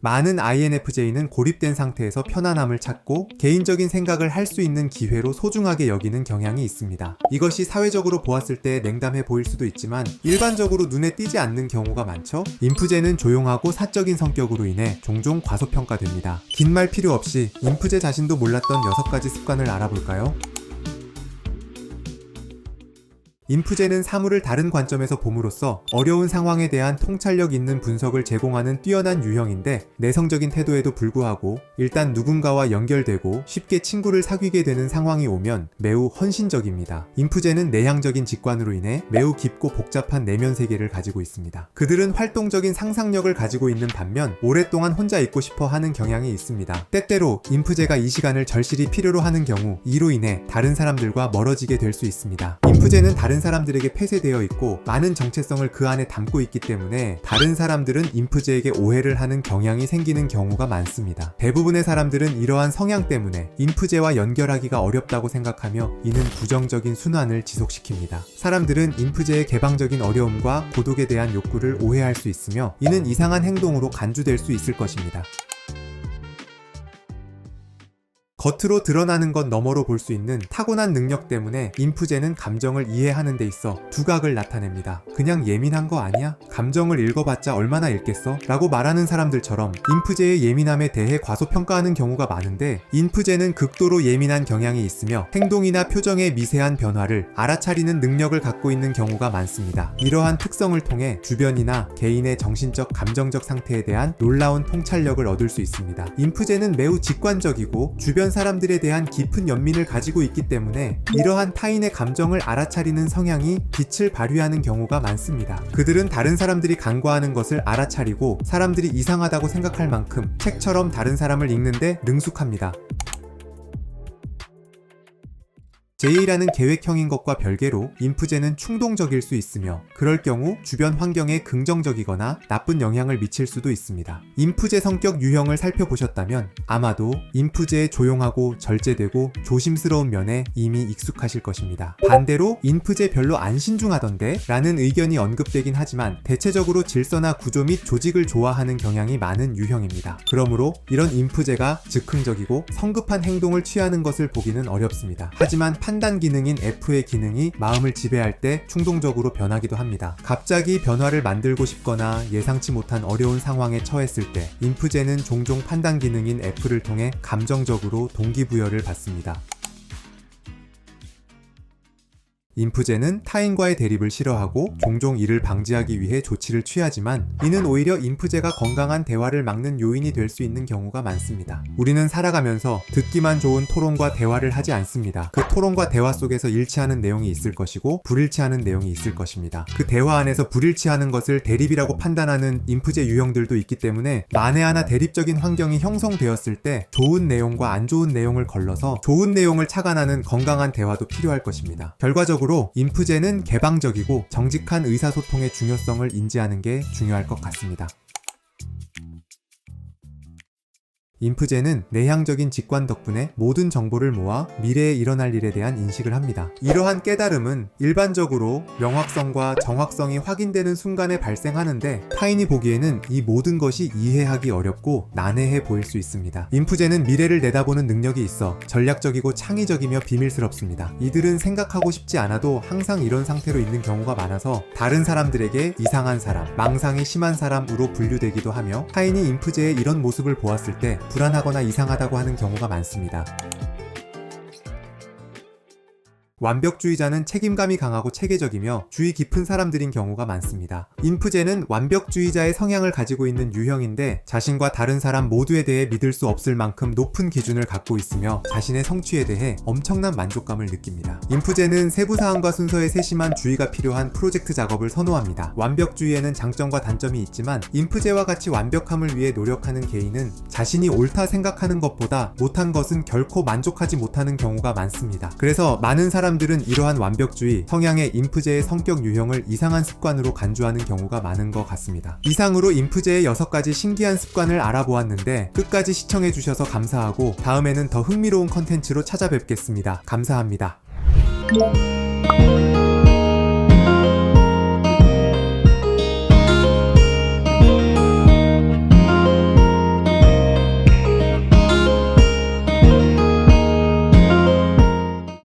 많은 INFJ는 고립된 상태에서 편안함을 찾고 개인적인 생각을 할 수 있는 기회로 소중하게 여기는 경향이 있습니다. 이것이 사회적으로 보았을 때 냉담해 보일 수도 있지만 일반적으로 눈에 띄지 않는 경우가 많죠? 인프제는 조용하고 사적인 성격으로 인해 종종 과소평가됩니다. 긴 말 필요 없이 인프제 자신도 몰랐던 6가지 습관을 알아볼까요? 인프제는 사물을 다른 관점에서 봄으로써 어려운 상황에 대한 통찰력 있는 분석을 제공하는 뛰어난 유형인데, 내성적인 태도에도 불구하고 일단 누군가와 연결되고 쉽게 친구를 사귀게 되는 상황이 오면 매우 헌신적입니다. 인프제는 내향적인 직관으로 인해 매우 깊고 복잡한 내면 세계를 가지고 있습니다. 그들은 활동적인 상상력을 가지고 있는 반면 오랫동안 혼자 있고 싶어 하는 경향이 있습니다. 때때로 인프제가 이 시간을 절실히 필요로 하는 경우 이로 인해 다른 사람들과 멀어지게 될 수 있습니다. 인프제는 다른 사람들에게 폐쇄되어 있고 많은 정체성을 그 안에 담고 있기 때문에 다른 사람들은 인프제에게 오해를 하는 경향이 생기는 경우가 많습니다. 대부분의 사람들은 이러한 성향 때문에 인프제와 연결하기가 어렵다고 생각하며 이는 부정적인 순환을 지속시킵니다. 사람들은 인프제의 개방적인 어려움과 고독에 대한 욕구를 오해할 수 있으며 이는 이상한 행동으로 간주될 수 있을 것입니다. 겉으로 드러나는 것 너머로 볼 수 있는 타고난 능력 때문에 인프제는 감정을 이해하는 데 있어 두각을 나타냅니다. 그냥 예민한 거 아니야? 감정을 읽어봤자 얼마나 읽겠어? 라고 말하는 사람들처럼 인프제의 예민함에 대해 과소평가하는 경우가 많은데, 인프제는 극도로 예민한 경향이 있으며 행동이나 표정의 미세한 변화를 알아차리는 능력을 갖고 있는 경우가 많습니다. 이러한 특성을 통해 주변이나 개인의 정신적, 감정적 상태에 대한 놀라운 통찰력을 얻을 수 있습니다. 인프제는 매우 직관적이고 주변 사람들에 대한 깊은 연민을 가지고 있기 때문에 이러한 타인의 감정을 알아차리는 성향이 빛을 발휘하는 경우가 많습니다. 그들은 다른 사람들이 간과하는 것을 알아차리고 사람들이 이상하다고 생각할 만큼 책처럼 다른 사람을 읽는데 능숙합니다. 제2라는 계획형인 것과 별개로 인프제는 충동적일 수 있으며 그럴 경우 주변 환경에 긍정적이거나 나쁜 영향을 미칠 수도 있습니다. 인프제 성격 유형을 살펴보셨다면 아마도 인프제의 조용하고 절제되고 조심스러운 면에 이미 익숙하실 것입니다. 반대로 인프제 별로 안 신중하던데 라는 의견이 언급되긴 하지만 대체적으로 질서나 구조 및 조직을 좋아하는 경향이 많은 유형입니다. 그러므로 이런 인프제가 즉흥적이고 성급한 행동을 취하는 것을 보기는 어렵습니다. 하지만 판단 기능인 F의 기능이 마음을 지배할 때 충동적으로 변하기도 합니다. 갑자기 변화를 만들고 싶거나 예상치 못한 어려운 상황에 처했을 때 인프제는 종종 판단 기능인 F를 통해 감정적으로 동기부여를 받습니다. 인프제는 타인과의 대립을 싫어하고 종종 이를 방지하기 위해 조치를 취하지만 이는 오히려 인프제가 건강한 대화를 막는 요인이 될 수 있는 경우가 많습니다. 우리는 살아가면서 듣기만 좋은 토론과 대화를 하지 않습니다. 그 토론과 대화 속에서 일치하는 내용이 있을 것이고 불일치하는 내용이 있을 것입니다. 그 대화 안에서 불일치하는 것을 대립이라고 판단하는 인프제 유형들도 있기 때문에 만에 하나 대립적인 환경이 형성되었을 때 좋은 내용과 안 좋은 내용을 걸러서 좋은 내용을 착안하는 건강한 대화도 필요할 것입니다. 결과적으로 인프제는 개방적이고 정직한 의사소통의 중요성을 인지하는 게 중요할 것 같습니다. 인프제는 내향적인 직관 덕분에 모든 정보를 모아 미래에 일어날 일에 대한 인식을 합니다. 이러한 깨달음은 일반적으로 명확성과 정확성이 확인되는 순간에 발생하는데 타인이 보기에는 이 모든 것이 이해하기 어렵고 난해해 보일 수 있습니다. 인프제는 미래를 내다보는 능력이 있어 전략적이고 창의적이며 비밀스럽습니다. 이들은 생각하고 싶지 않아도 항상 이런 상태로 있는 경우가 많아서 다른 사람들에게 이상한 사람, 망상이 심한 사람으로 분류되기도 하며 타인이 인프제의 이런 모습을 보았을 때 불안하거나 이상하다고 하는 경우가 많습니다. 완벽주의자는 책임감이 강하고 체계적이며 주의 깊은 사람들인 경우가 많습니다. 인프제는 완벽주의자의 성향을 가지고 있는 유형인데 자신과 다른 사람 모두에 대해 믿을 수 없을 만큼 높은 기준을 갖고 있으며 자신의 성취에 대해 엄청난 만족감을 느낍니다. 인프제는 세부사항과 순서에 세심한 주의가 필요한 프로젝트 작업을 선호합니다. 완벽주의에는 장점과 단점이 있지만 인프제와 같이 완벽함을 위해 노력하는 개인은 자신이 옳다 생각하는 것보다 못한 것은 결코 만족하지 못하는 경우가 많습니다. 그래서 많은 사람들은 이러한 완벽주의, 성향의 인프제의 성격 유형을 이상한 습관으로 간주하는 경우가 많은 것 같습니다. 이상으로 인프제의 6가지 신기한 습관을 알아보았는데 끝까지 시청해주셔서 감사하고 다음에는 더 흥미로운 컨텐츠로 찾아뵙겠습니다. 감사합니다.